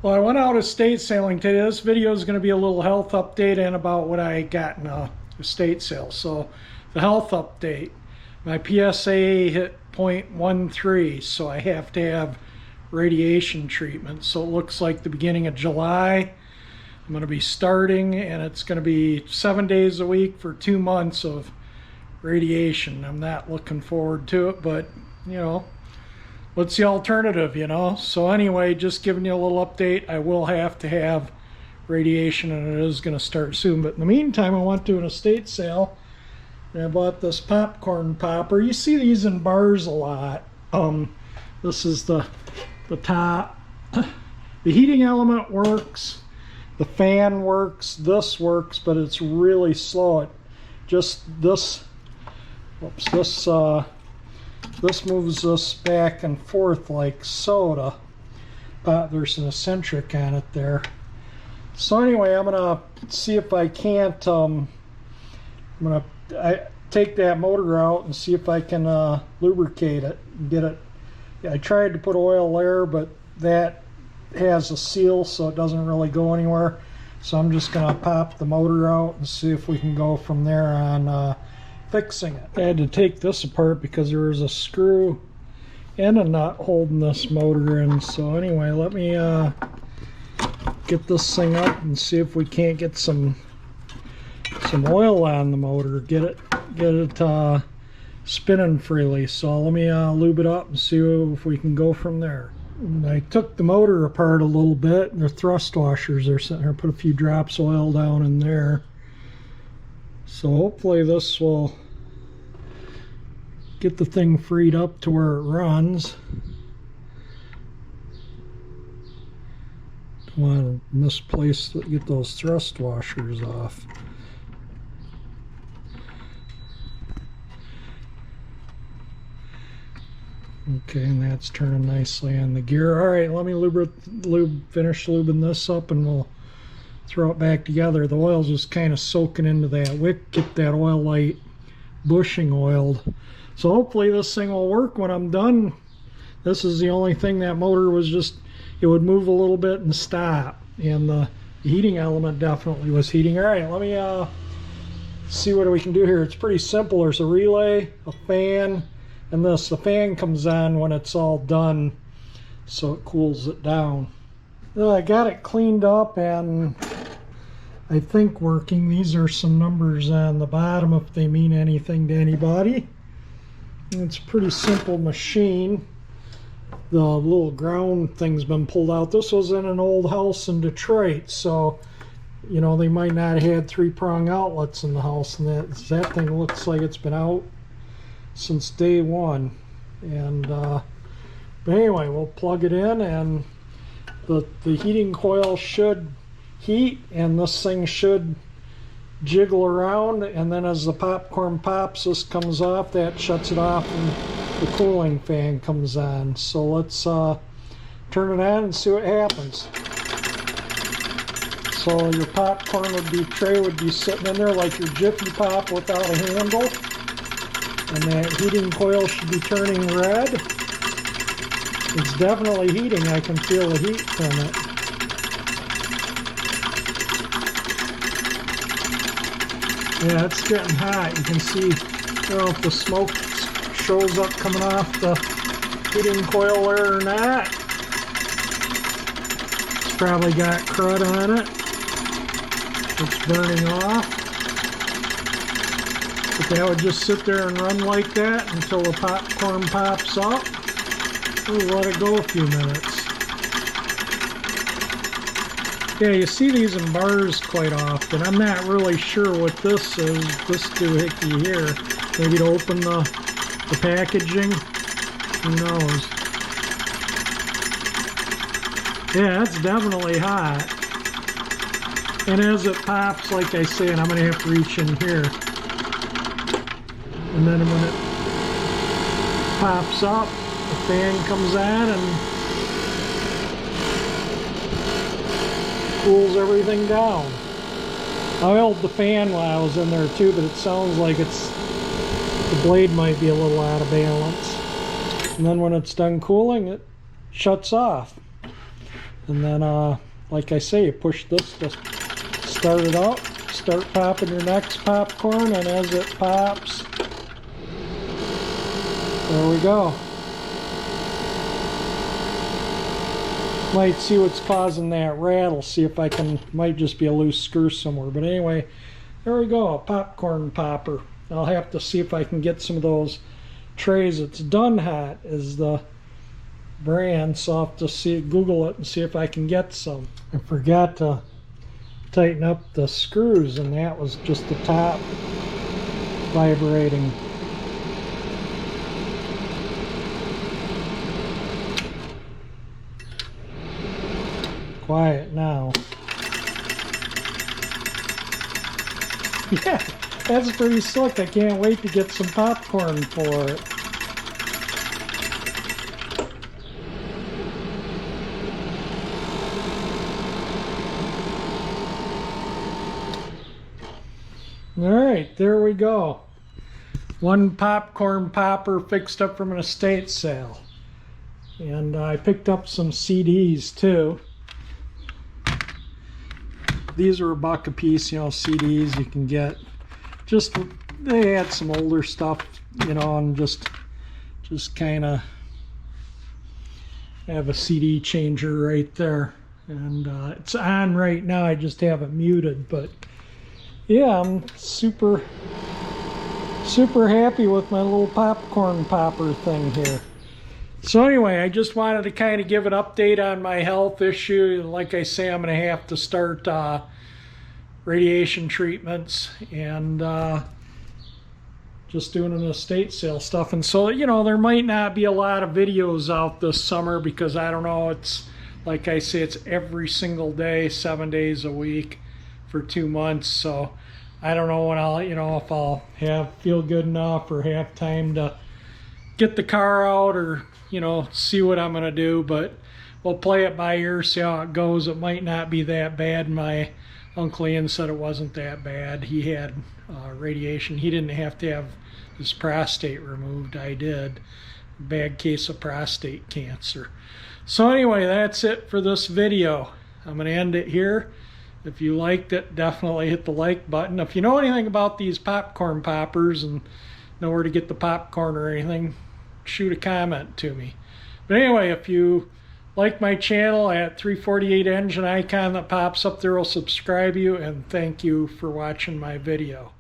Well, I went out estate sailing today. This video is going to be a little health update and about what I got in a estate sale. So the health update, my PSA hit 0.13, so I have to have radiation treatment. So it looks like the beginning of July I'm going to be starting, and it's going to be 7 days a week for 2 months of radiation. I'm not looking forward to it, but you know, what's the alternative, you know? So anyway, just giving you a little update. I will have to have radiation, and it is going to start soon. But in the meantime, I went to an estate sale and I bought this popcorn popper. You see these in bars a lot. This is the top. The heating element works, the fan works, this works, but it's really slow. It just this moves this back and forth like soda. There's an eccentric on it there. So anyway, I'm gonna see if I can't. I'm gonna take that motor out and see if I can lubricate it and get it. I tried to put oil there, but that has a seal, so it doesn't really go anywhere. So I'm just gonna pop the motor out and see if we can go from there on fixing it. I had to take this apart because there was a screw and a nut holding this motor in. So anyway, let me get this thing up and see if we can't get some oil on the motor, get it spinning freely. So let me lube it up and see if we can go from there. And I took the motor apart a little bit, and the thrust washers are sitting there. Put a few drops of oil down in there. So hopefully this will get the thing freed up to where it runs. Don't want to misplace, get those thrust washers off. Okay, and that's turning nicely on the gear. All right, let me finish lubing this up, and we'll throw it back together. The oil's just kind of soaking into that wick, get that oil light bushing oiled. So hopefully this thing will work when I'm done. This is the only thing that motor was just, it would move a little bit and stop. And the heating element definitely was heating. All right, let me see what we can do here. It's pretty simple. There's a relay, a fan, and this. The fan comes on when it's all done, so it cools it down. Well, I got it cleaned up and I think working. These are some numbers on the bottom if they mean anything to anybody. It's a pretty simple machine. The little ground thing's been pulled out. This was in an old house in Detroit, so you know, they might not have had 3-prong outlets in the house, and that thing looks like it's been out since day one. And but anyway, we'll plug it in, and the heating coil should heat, and this thing should jiggle around, and then as the popcorn pops, this comes off, that shuts it off, and the cooling fan comes on. So let's turn it on and see what happens. So your popcorn tray would be sitting in there like your Jiffy Pop without a handle, and that heating coil should be turning red. It's definitely heating. I can feel the heat from it. Yeah, it's getting hot. You can see, I don't know if the smoke shows up coming off the heating coil there or not. It's probably got crud on it. It's burning off. But that would just sit there and run like that until the popcorn pops up. We'll let it go a few minutes. Yeah, you see these in bars quite often. I'm not really sure what this is, this doohickey here. Maybe to open the packaging? Who knows? Yeah, it's definitely hot. And as it pops, like I say, and I'm going to have to reach in here. And then when it pops up, the fan comes on and cools everything down. I oiled the fan while I was in there too, but it sounds like the blade might be a little out of balance. And then when it's done cooling, it shuts off. And then, like I say, you push this to start it up. Start popping your next popcorn, and as it pops, there we go. Might see what's causing that rattle. See if I can, might just be a loose screw somewhere. But anyway, there we go, a popcorn popper. I'll have to see if I can get some of those trays. It's DunHot is the brand, so I'll have to see, Google it and see if I can get some. I forgot to tighten up the screws, and that was just the top vibrating. Quiet now. Yeah, that's pretty slick. I can't wait to get some popcorn for it. Alright, there we go. One popcorn popper fixed up from an estate sale. And I picked up some CDs too. These are $1 a piece, you know, CDs you can get. Just, they had some older stuff, you know, and just kind of have a CD changer right there. And it's on right now, I just have it muted, but yeah, I'm super happy with my little popcorn popper thing here. So anyway, I just wanted to kind of give an update on my health issue. Like I say, I'm going to have to start radiation treatments and just doing an estate sale stuff. And so, you know, there might not be a lot of videos out this summer because I don't know, it's like I say, it's every single day, 7 days a week for 2 months. So I don't know when I'll, you know, if I'll feel good enough or have time to get the car out or, you know, see what I'm gonna do, but we'll play it by ear, see how it goes. It might not be that bad. My Uncle Ian said it wasn't that bad. He had radiation. He didn't have to have his prostate removed. I did. Bad case of prostate cancer. So anyway, that's it for this video. I'm gonna end it here. If you liked it, definitely hit the like button. If you know anything about these popcorn poppers and know where to get the popcorn or anything, shoot a comment to me. But anyway, if you like my channel, that 348 engine icon that pops up there will subscribe you, and thank you for watching my video.